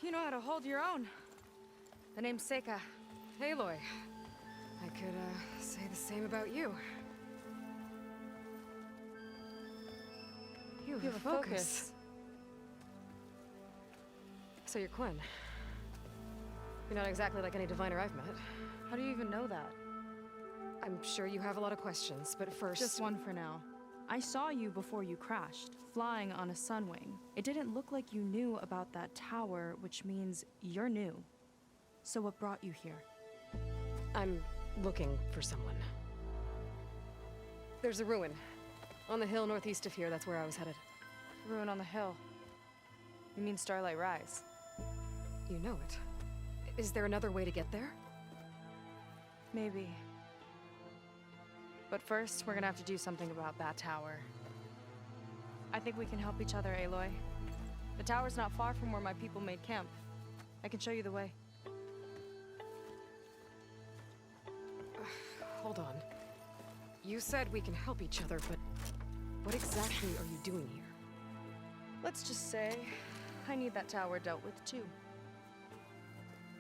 you know how to hold your own. The name's Seika. Aloy. I could, say the same about you. You have a focus. So you're Quen. You're not exactly like any diviner I've met. How do you even know that? I'm sure you have a lot of questions, but first... Just one for now. I saw you before you crashed, flying on a sunwing. It didn't look like you knew about that tower, which means you're new. So what brought you here? I'm looking for someone. There's a ruin. On the hill northeast of here, that's where I was headed. Ruin on the hill. You mean Starlight Rise? You know it. Is there another way to get there? Maybe. But first, we're gonna have to do something about that tower. I think we can help each other, Aloy. The tower's not far from where my people made camp. I can show you the way. Hold on. You said we can help each other, but what exactly are you doing here? Let's just say, I need that tower dealt with too.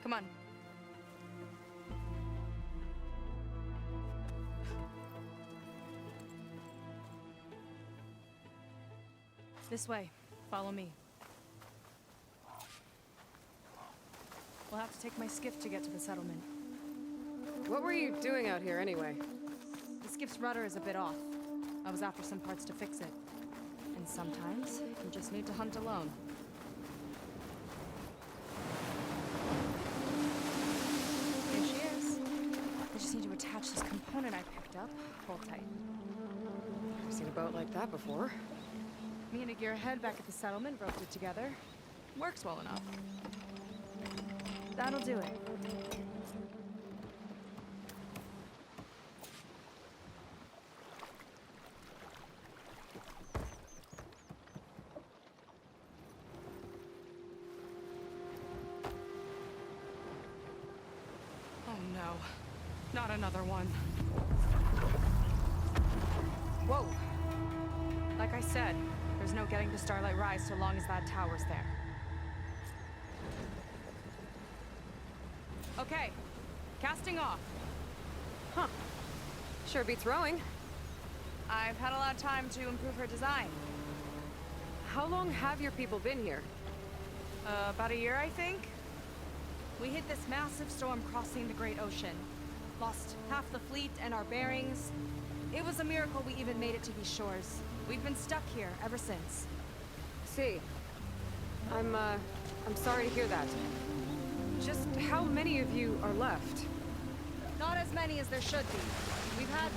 Come on. This way. Follow me. We'll have to take my skiff to get to the settlement. What were you doing out here anyway? The skiff's rudder is a bit off. I was after some parts to fix it. And sometimes, you just need to hunt alone. Here she is. I just need to attach this component I picked up. Hold tight. I've seen a boat like that before. Me and a gearhead back at the settlement roped it together. Works well enough. That'll do it. Oh no. Not another one. Whoa! Like I said, there's no getting to Starlight Rise so long as that tower's there. Okay, casting off. Huh. Sure beats rowing. I've had a lot of time to improve her design. How long have your people been here? About a year, I think. We hit this massive storm crossing the Great Ocean. Lost half the fleet and our bearings. It was a miracle we even made it to these shores. We've been stuck here ever since. See. I'm sorry to hear that. Just how many of you are left? Not as many as there should be. We've had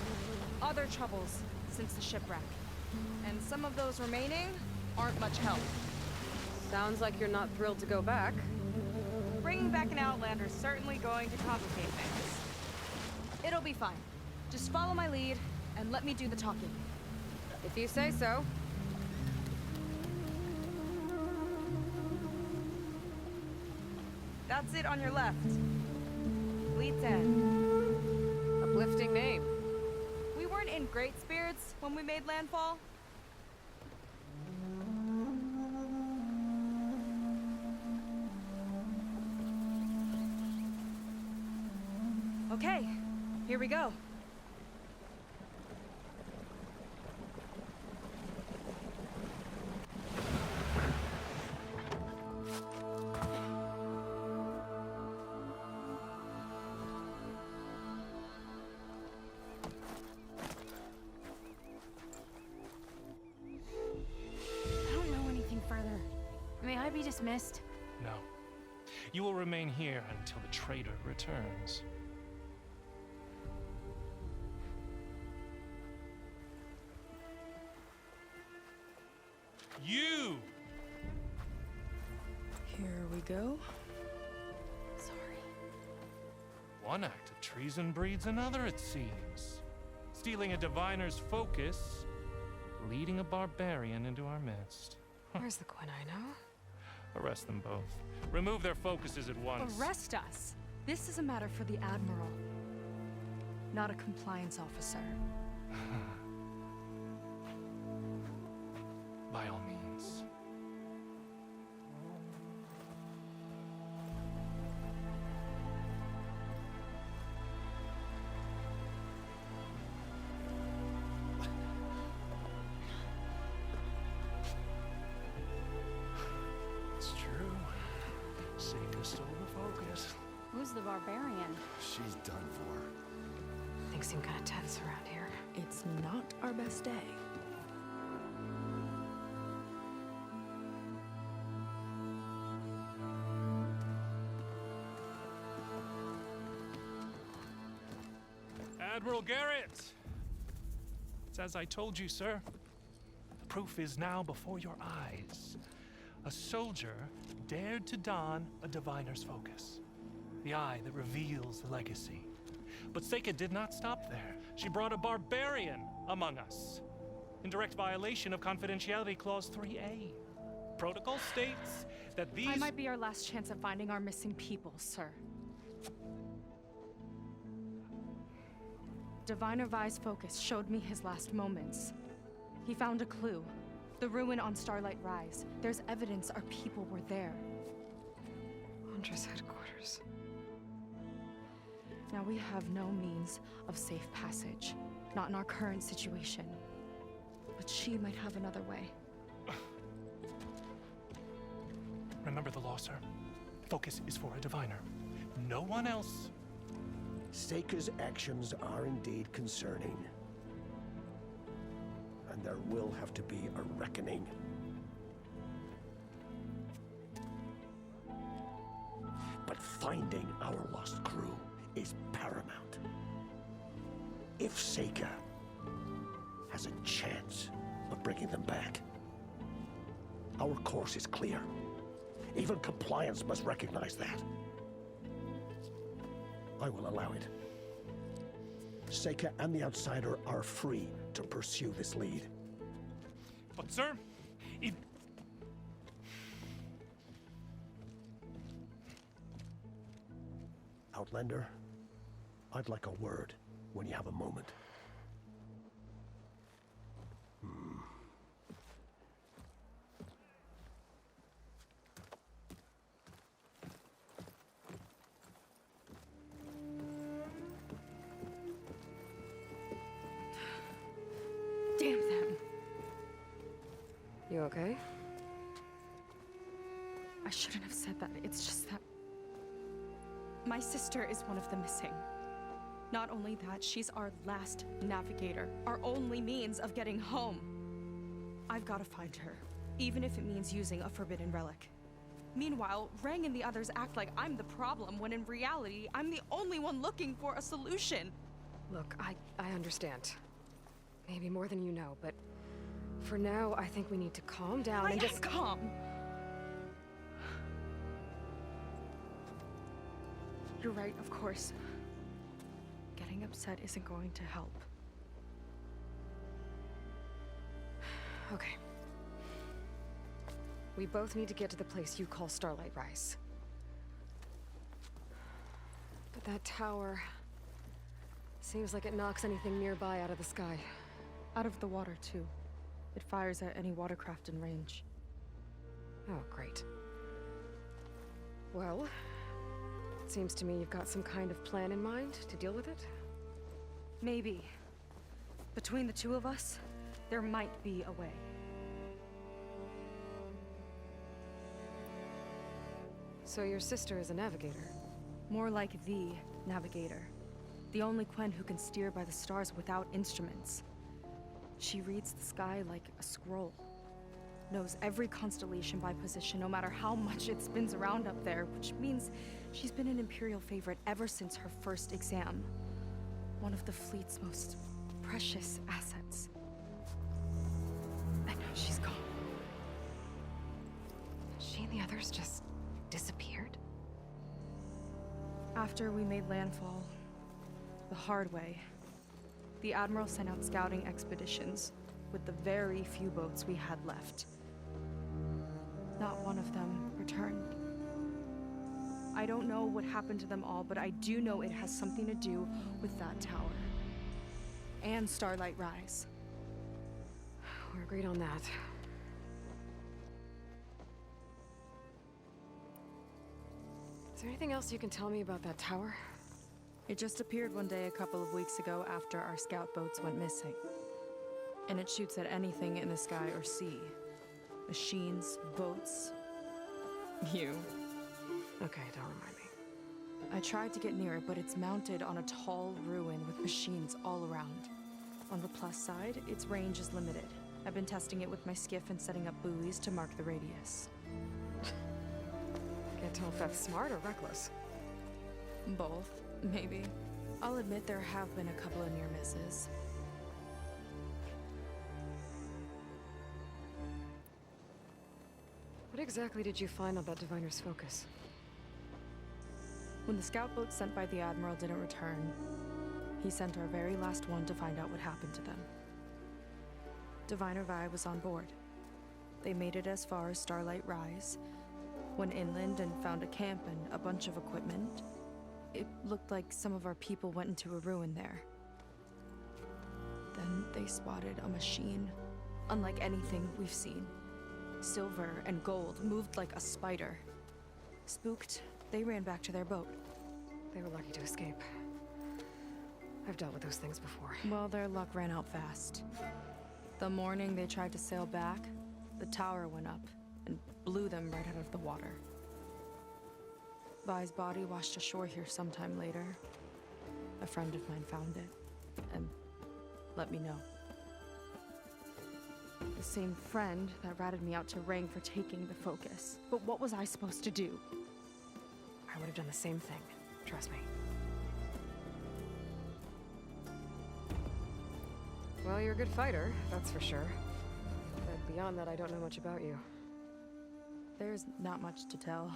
other troubles since the shipwreck. And some of those remaining aren't much help. Sounds like you're not thrilled to go back. Bringing back an Outlander is certainly going to complicate things. It'll be fine. Just follow my lead and let me do the talking. If you say so. That's it on your left. Fleet's End. Uplifting name. We weren't in great spirits when we made landfall. Okay, here we go. I don't know anything further. May I be dismissed? No. You will remain here until the traitor returns. You! Here we go. Sorry. One act of treason breeds another, it seems. Stealing a diviner's focus, leading a barbarian into our midst. Where's the Quen I know? Arrest them both. Remove their focuses at once. Arrest us. This is a matter for the Admiral, not a compliance officer. By all means. she's done for. Things seem kind of tense around here. It's not our best day. Admiral Garrett! It's as I told you, sir. The proof is now before your eyes. A soldier dared to don a diviner's focus, the eye that reveals the legacy. But Seika did not stop there. She brought a barbarian among us, in direct violation of Confidentiality Clause 3A. Protocol states that these— I might be our last chance at finding our missing people, sir. Diviner Vi's focus showed me his last moments. He found a clue. The ruin on Starlight Rise. There's evidence our people were there. Huntress headquarters. Now we have no means of safe passage. Not in our current situation. But she might have another way. Remember the law, sir. Focus is for a diviner. No one else. Seika's actions are indeed concerning. And there will have to be a reckoning. But finding our lost crew is paramount. If Seika has a chance of bringing them back, our course is clear. Even compliance must recognize that. I will allow it. Seika and the Outsider are free to pursue this lead. But, sir, if— Outlander, I'd like a word when you have a moment. Damn them. You okay? I shouldn't have said that. It's just that my sister is one of the missing. Not only that, she's our last navigator, our only means of getting home. I've got to find her, even if it means using a forbidden relic. Meanwhile, Rang and the others act like I'm the problem, when in reality, I'm the only one looking for a solution. Look, I understand. Maybe more than you know, but for now, I think we need to calm down and just— calm. You're right, of course. Getting upset isn't going to help. Okay. We both need to get to the place you call Starlight Rise. But that tower seems like it knocks anything nearby out of the sky. Out of the water, too. It fires at any watercraft in range. Oh, great. Well, it seems to me you've got some kind of plan in mind to deal with it. Maybe. Between the two of us, there might be a way. So your sister is a navigator? More like the navigator. The only Quen who can steer by the stars without instruments. She reads the sky like a scroll. Knows every constellation by position, no matter how much it spins around up there, which means she's been an Imperial favorite ever since her first exam. One of the fleet's most precious assets. And now she's gone. She and the others just disappeared? After we made landfall, the hard way, the Admiral sent out scouting expeditions with the very few boats we had left. Not one of them returned. I don't know what happened to them all, but I do know it has something to do with that tower. And Starlight Rise. We're agreed on that. Is there anything else you can tell me about that tower? It just appeared one day a couple of weeks ago after our scout boats went missing. And it shoots at anything in the sky or sea. Machines, boats, you. Okay, don't remind me. I tried to get near it, but it's mounted on a tall ruin with machines all around. On the plus side, its range is limited. I've been testing it with my skiff and setting up buoys to mark the radius. Can't tell if that's smart or reckless. Both, maybe. I'll admit there have been a couple of near misses. What exactly did you find on that diviner's focus? When the scout boat sent by the Admiral didn't return, he sent our very last one to find out what happened to them. Diviner Vi was on board. They made it as far as Starlight Rise, went inland and found a camp and a bunch of equipment. It looked like some of our people went into a ruin there. Then they spotted a machine, unlike anything we've seen. Silver and gold, moved like a spider. Spooked, they ran back to their boat. They were lucky to escape. I've dealt with those things before. Well, their luck ran out fast. The morning they tried to sail back, the tower went up and blew them right out of the water. Vi's body washed ashore here sometime later. A friend of mine found it and let me know. The same friend that ratted me out to Rang for taking the focus. But what was I supposed to do? I would have done the same thing. Trust me. Well, you're a good fighter, that's for sure. But beyond that, I don't know much about you. There's not much to tell.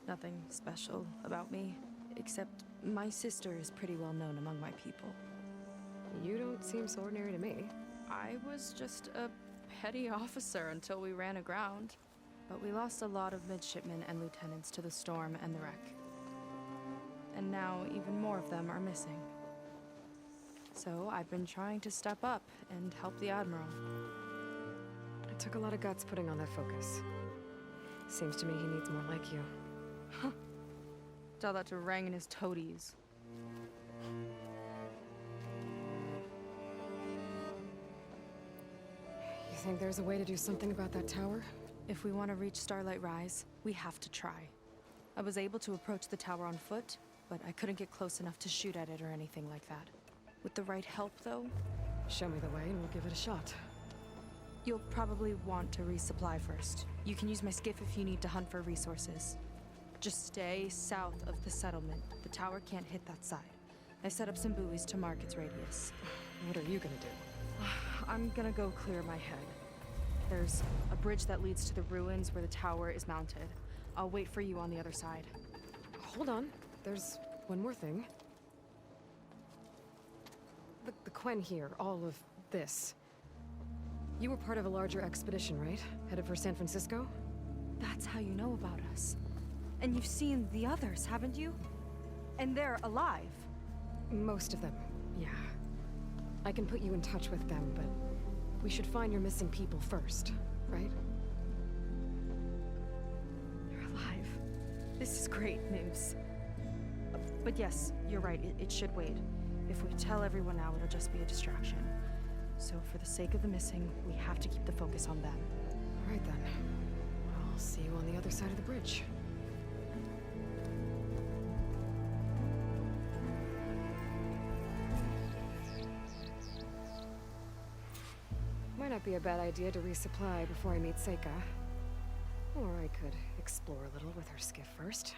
Nothing special about me, except my sister is pretty well known among my people. You don't seem so ordinary to me. I was just a petty officer until we ran aground. But we lost a lot of midshipmen and lieutenants to the storm and the wreck. And now even more of them are missing. So I've been trying to step up and help the Admiral. It took a lot of guts putting on that focus. Seems to me he needs more like you. Tell that to Rang and his toadies. You think there's a way to do something about that tower? If we want to reach Starlight Rise, we have to try. I was able to approach the tower on foot, but I couldn't get close enough to shoot at it or anything like that. With the right help, though, Show me the way and we'll give it a shot. you'll probably want to resupply first. You can use my skiff if you need to hunt for resources. Just stay south of the settlement. The tower can't hit that side. I set up some buoys to mark its radius. What are you gonna do? I'm gonna go clear my head. There's a bridge that leads to the ruins where the tower is mounted. I'll wait for you on the other side. Hold on. There's one more thing. The Quen here, all of this. You were part of a larger expedition, right? Headed for San Francisco? That's how you know about us. And you've seen the others, haven't you? And they're alive. Most of them, yeah. I can put you in touch with them, but we should find your missing people first, right? They're alive. This is great news. But yes, you're right, it should wait. If we tell everyone now, it'll just be a distraction. So for the sake of the missing, we have to keep the focus on them. All right then. I'll see you on the other side of the bridge. Might not be a bad idea to resupply before I meet Seika. Or I could explore a little with her skiff first.